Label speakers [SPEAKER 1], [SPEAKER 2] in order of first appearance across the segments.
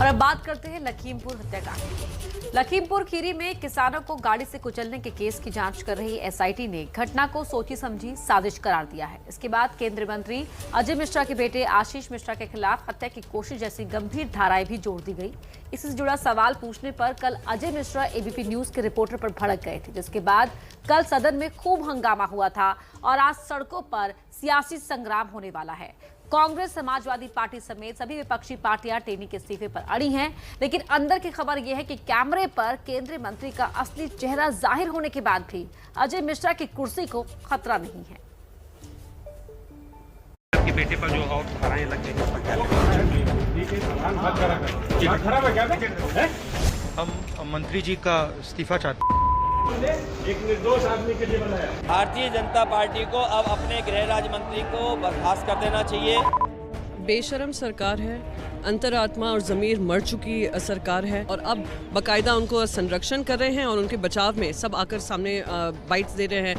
[SPEAKER 1] और अब बात करते हैं लखीमपुर हत्याकांड की। लखीमपुर खीरी में किसानों को गाड़ी से कुचलने के केस की जांच कर रही एसआईटी ने घटना को सोची समझी साजिश करार दिया है। इसके बाद केंद्रीय मंत्री अजय मिश्रा के बेटे आशीष मिश्रा के खिलाफ हत्या की कोशिश जैसी गंभीर धाराएं भी जोड़ दी गई। इससे जुड़ा सवाल पूछने पर कल अजय मिश्रा एबीपी न्यूज के रिपोर्टर पर भड़क गए थे, जिसके बाद कल सदन में खूब हंगामा हुआ था और आज सड़कों पर सियासी संग्राम होने वाला है। कांग्रेस, समाजवादी पार्टी समेत सभी विपक्षी पार्टियां टेनी के इस्तीफे पर अड़ी हैं, लेकिन अंदर की खबर यह है कि कैमरे पर केंद्रीय मंत्री का असली चेहरा जाहिर होने के बाद भी अजय मिश्रा की कुर्सी को खतरा नहीं है।
[SPEAKER 2] के बेटे पर जो और धाराएं लग गई हम मंत्री जी का इस्तीफा चाहते हैं।
[SPEAKER 3] एक निर्दोष आदमी के लिए बनाया।
[SPEAKER 4] भारतीय जनता पार्टी को अब अपने गृह राज्य मंत्री को बर्खास्त कर देना चाहिए।
[SPEAKER 5] बेशरम सरकार है, अंतरात्मा और जमीर मर चुकी सरकार है और अब बकायदा उनको संरक्षण कर रहे हैं और उनके बचाव में सब आकर सामने बाइट्स दे रहे हैं।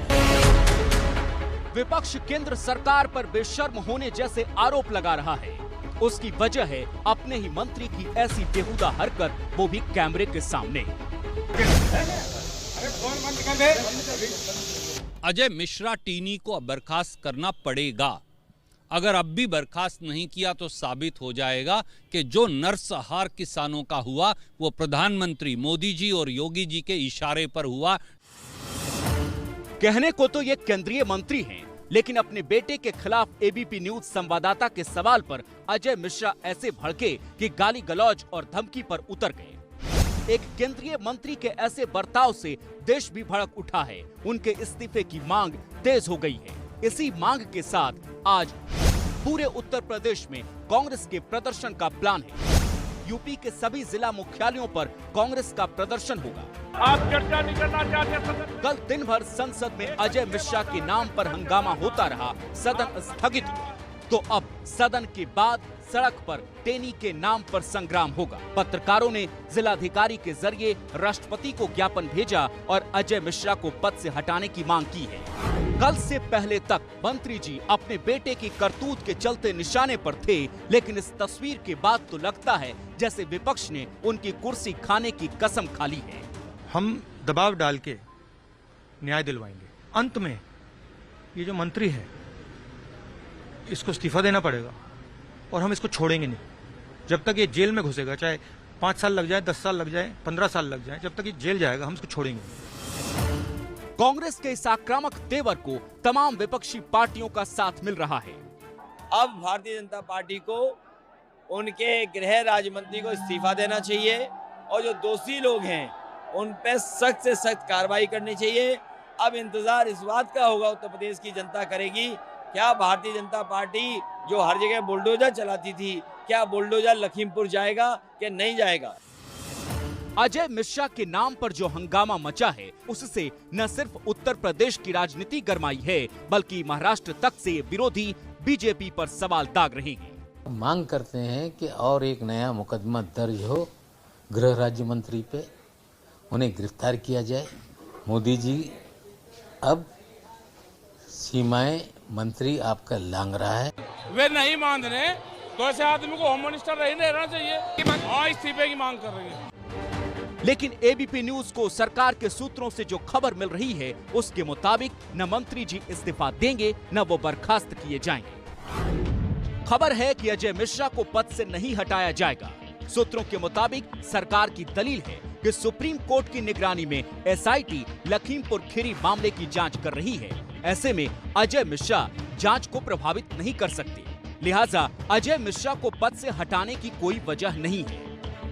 [SPEAKER 6] विपक्ष केंद्र सरकार पर बेशर्म होने जैसे आरोप लगा रहा है। उसकी वजह है अपने ही मंत्री की ऐसी बेहुदा हरकत, वो भी कैमरे के सामने।
[SPEAKER 7] अजय मिश्रा टीनी को अब बर्खास्त करना पड़ेगा। अगर अब भी बर्खास्त नहीं किया तो साबित हो जाएगा कि जो नरसंहार किसानों का हुआ वो प्रधानमंत्री मोदी जी और योगी जी के इशारे पर हुआ।
[SPEAKER 6] कहने को तो ये केंद्रीय मंत्री हैं, लेकिन अपने बेटे के खिलाफ एबीपी न्यूज संवाददाता के सवाल पर अजय मिश्रा ऐसे भड़के कि गाली गलौज और धमकी पर उतर गए। एक केंद्रीय मंत्री के ऐसे बर्ताव से देश भी भड़क उठा है। उनके इस्तीफे की मांग तेज हो गई है। इसी मांग के साथ आज पूरे उत्तर प्रदेश में कांग्रेस के प्रदर्शन का प्लान है। यूपी के सभी जिला मुख्यालयों पर कांग्रेस का प्रदर्शन होगा।
[SPEAKER 3] आप चर्चा नहीं करना चाहते?
[SPEAKER 6] कल दिन भर संसद में अजय मिश्रा के नाम पर हंगामा होता रहा, सदन स्थगित हुआ। तो अब सदन के बाद सड़क पर टेनी के नाम पर संग्राम होगा। पत्रकारों ने जिलाधिकारी के जरिए राष्ट्रपति को ज्ञापन भेजा और अजय मिश्रा को पद से हटाने की मांग की है। कल से पहले तक मंत्री जी अपने बेटे की करतूत के चलते निशाने पर थे, लेकिन इस तस्वीर के बाद तो लगता है जैसे विपक्ष ने उनकी कुर्सी खाने की कसम खा ली है।
[SPEAKER 2] हम दबाव डाल के न्याय दिलवाएंगे। अंत में ये जो मंत्री है इसको इस्तीफा देना पड़ेगा और हम इसको छोड़ेंगे नहीं। जब तक ये जेल में घुसेगा, चाहे 5 साल लग जाए, 10 साल लग जाए, 15 साल लग जाए, जब तक ये जेल जाएगा हम इसको छोड़ेंगे।
[SPEAKER 6] कांग्रेस के इस आक्रामक तेवर को तमाम विपक्षी पार्टियों का साथ मिल रहा है।
[SPEAKER 4] अब भारतीय जनता पार्टी को उनके गृह राज्य मंत्री को इस्तीफा देना चाहिए और जो दोषी लोग हैं उन पर सख्त से सख्त कार्रवाई करनी चाहिए। अब इंतजार इस बात का होगा, उत्तर प्रदेश की जनता करेगी, क्या भारतीय जनता पार्टी जो हर जगह बुलडोजर चलाती थी, क्या बुलडोजर लखीमपुर जाएगा कि नहीं जाएगा।
[SPEAKER 6] अजय मिश्रा के नाम पर जो हंगामा मचा है, उससे न सिर्फ उत्तर प्रदेश की राजनीति गरमाई है, बल्कि महाराष्ट्र तक से विरोधी बीजेपी पर सवाल दाग रहे हैं।
[SPEAKER 8] मांग करते हैं कि और एक नया मुकदमा दर्ज हो गृह राज्य मंत्री पे, उन्हें गिरफ्तार किया जाए। मोदी जी अब सीमाएं मंत्री आपका लांग रहा है।
[SPEAKER 3] वे नहीं मान रहे तो ऐसे आदमी को होम मिनिस्टर नहीं रहना चाहिए। हाँ, इस्तीफे की मांग कर रही है।
[SPEAKER 6] लेकिन एबीपी न्यूज को सरकार के सूत्रों से जो खबर मिल रही है, उसके मुताबिक न मंत्री जी इस्तीफा देंगे न वो बर्खास्त किए जाएंगे। खबर है कि अजय मिश्रा को पद से नहीं हटाया जाएगा। सूत्रों के मुताबिक सरकार की दलील है कि सुप्रीम कोर्ट की निगरानी में एसआईटी लखीमपुर खीरी मामले की जांच कर रही है। ऐसे में अजय मिश्रा जांच को प्रभावित नहीं कर सकते, लिहाजा अजय मिश्रा को पद से हटाने की कोई वजह नहीं है।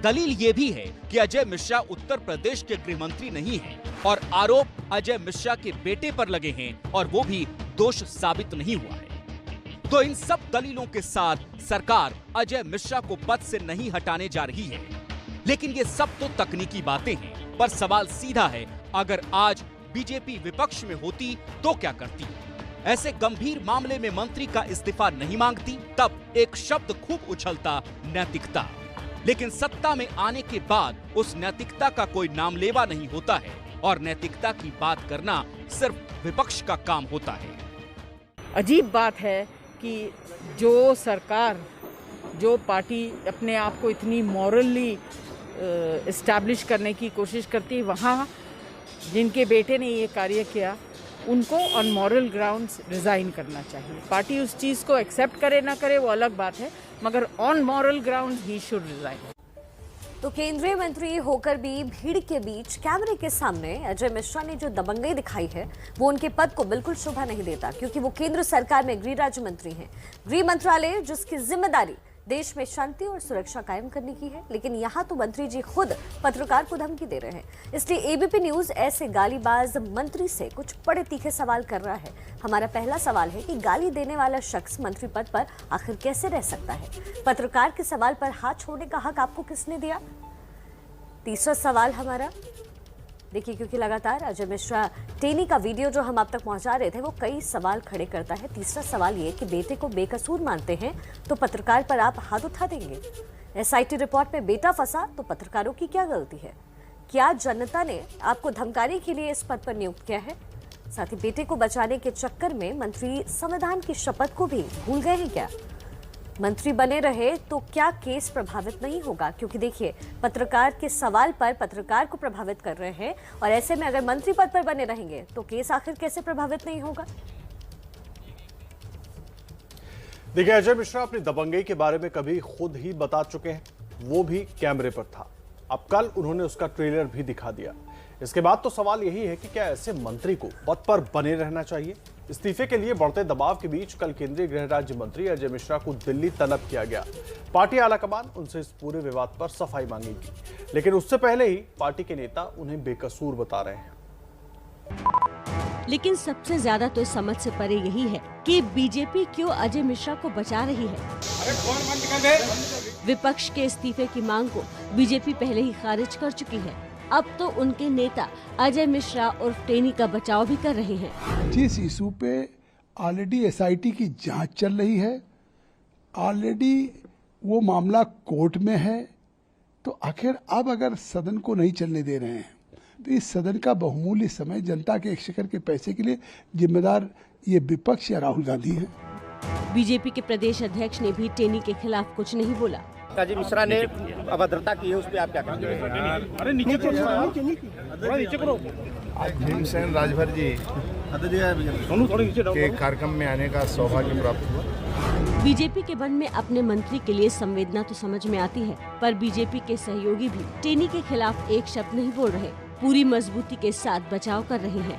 [SPEAKER 6] दलील ये भी है कि अजय मिश्रा उत्तर प्रदेश के गृह मंत्री नहीं हैं और आरोप अजय मिश्रा के बेटे पर लगे हैं और वो भी दोष साबित नहीं हुआ है। तो इन सब दलीलों के साथ सरकार अजय मिश्रा को पद से नहीं हटाने जा रही है। लेकिन ये सब तो तकनीकी बातें हैं, पर सवाल सीधा है, अगर आज बीजेपी विपक्ष में होती तो क्या करती? ऐसे गंभीर मामले में मंत्री का इस्तीफा नहीं मांगती? तब एक शब्द खूब उछलता, नैतिकता। लेकिन सत्ता में आने के बाद उस नैतिकता का कोई नामलेवा नहीं होता है और नैतिकता की बात करना सिर्फ विपक्ष का काम होता है।
[SPEAKER 5] अजीब बात है कि जो सरकार
[SPEAKER 9] जो पार्टी अपने आप को इतनी मॉरली इस्टेब्लिश करने की कोशिश करती है, वहाँ जिनके बेटे ने ये कार्य किया उनको ऑन मॉरल ग्राउंड्स रिज़ाइन करना चाहिए। पार्टी उस चीज़ को एक्सेप्ट करे ना करे वो अलग बात है, मगर on moral grounds he should resign.
[SPEAKER 1] तो केंद्रीय मंत्री होकर भी भीड़ के बीच कैमरे के सामने अजय मिश्रा ने जो दबंगई दिखाई है वो उनके पद को बिल्कुल शोभा नहीं देता, क्योंकि वो केंद्र सरकार में गृह राज्य मंत्री हैं। गृह मंत्रालय जिसकी जिम्मेदारी देश में शांति और सुरक्षा कायम करने की है, लेकिन यहाँ तो मंत्री जी खुद पत्रकार को धमकी दे रहे हैं। इसलिए एबीपी न्यूज ऐसे गालीबाज मंत्री से कुछ बड़े तीखे सवाल कर रहा है। हमारा पहला सवाल है कि गाली देने वाला शख्स मंत्री पद पर आखिर कैसे रह सकता है? पत्रकार के सवाल पर हाथ छोड़ने का हक आपको किसने दिया? तीसरा सवाल हमारा देखिए, क्योंकि लगातार अजय मिश्रा टेनी का वीडियो जो हम आप तक पहुंचा रहे थे वो कई सवाल खड़े करता है। तीसरा सवाल ये कि बेटे को बेकसूर मानते हैं तो पत्रकार पर आप हाथ उठा देंगे? एसआईटी रिपोर्ट में बेटा फंसा तो पत्रकारों की क्या गलती है? क्या जनता ने आपको धमकाने के लिए इस पद पर नियुक्त किया है? साथ ही बेटे को बचाने के चक्कर में मंत्री संविधान की शपथ को भी भूल गए हैं क्या? मंत्री बने रहे तो क्या केस प्रभावित नहीं होगा? क्योंकि देखिए, पत्रकार के सवाल पर पत्रकार को प्रभावित कर रहे हैं, और ऐसे में अगर मंत्री पद पर बने रहेंगे तो केस आखिर कैसे प्रभावित नहीं होगा?
[SPEAKER 10] देखिए, अजय मिश्रा अपनी दबंगई के बारे में कभी खुद ही बता चुके हैं, वो भी कैमरे पर था। अब कल उन्होंने उसका ट्रेलर भी दिखा दिया। इसके बाद तो सवाल यही है कि क्या ऐसे मंत्री को पद पर बने रहना चाहिए? इस्तीफे के लिए बढ़ते दबाव के बीच कल केंद्रीय गृह राज्य मंत्री अजय मिश्रा को दिल्ली तलब किया गया। पार्टी आलाकमान उनसे इस पूरे विवाद पर सफाई मांगेगी, लेकिन उससे पहले ही पार्टी के नेता उन्हें बेकसूर बता रहे हैं।
[SPEAKER 11] लेकिन सबसे ज्यादा तो समझ से परे यही है कि बीजेपी क्यों अजय मिश्रा को बचा रही है। विपक्ष के इस्तीफे की मांग को बीजेपी पहले ही खारिज कर चुकी है। अब तो उनके नेता अजय मिश्रा और टेनी का बचाव भी कर रहे हैं।
[SPEAKER 12] जिस इशू पे ऑलरेडी एसआईटी की जांच चल रही है, ऑलरेडी वो मामला कोर्ट में है, तो आखिर अब अगर सदन को नहीं चलने दे रहे हैं तो इस सदन का बहुमूल्य समय जनता के एक्सचेकर के पैसे के लिए जिम्मेदार ये विपक्ष या राहुल गांधी है।
[SPEAKER 11] बीजेपी के प्रदेश अध्यक्ष ने भी टेनी के खिलाफ कुछ नहीं बोला।
[SPEAKER 13] अजय मिश्रा ने अभद्रता की है, उस पर आप क्या कहेंगे? अरे नीचे करो।
[SPEAKER 14] आज भीमसेन राजभर जी के कार्यक्रम में आने का सौभाग्य प्राप्त हुआ।
[SPEAKER 11] बीजेपी के मन में अपने मंत्री के लिए संवेदना तो समझ में आती है, पर बीजेपी के सहयोगी भी टेनी के खिलाफ एक शब्द नहीं बोल रहे, पूरी मजबूती के साथ बचाव कर रहे हैं।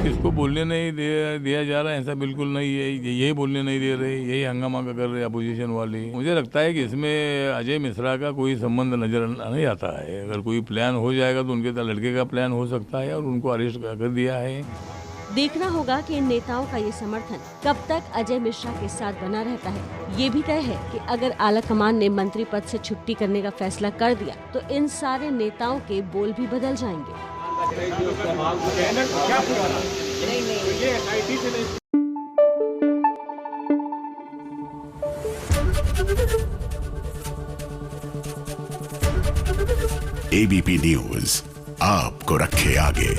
[SPEAKER 15] इसको बोलने नहीं दिया जा रहा है, ऐसा बिल्कुल नहीं है। यही बोलने नहीं दे रहे, यही हंगामा कर रहे अपोजिशन वाले। मुझे लगता है कि इसमें अजय मिश्रा का कोई संबंध नजर नहीं आता है। अगर कोई प्लान हो जाएगा तो उनके लड़के का प्लान हो सकता है और उनको अरेस्ट कर दिया है।
[SPEAKER 11] देखना होगा कि इन नेताओं का ये समर्थन कब तक अजय मिश्रा के साथ बना रहता है। ये भी तय है कि अगर आलाकमान ने मंत्री पद से छुट्टी करने का फैसला कर दिया तो इन सारे नेताओं के बोल भी बदल जाएंगे।
[SPEAKER 16] एबीपी न्यूज आपको रखे आगे।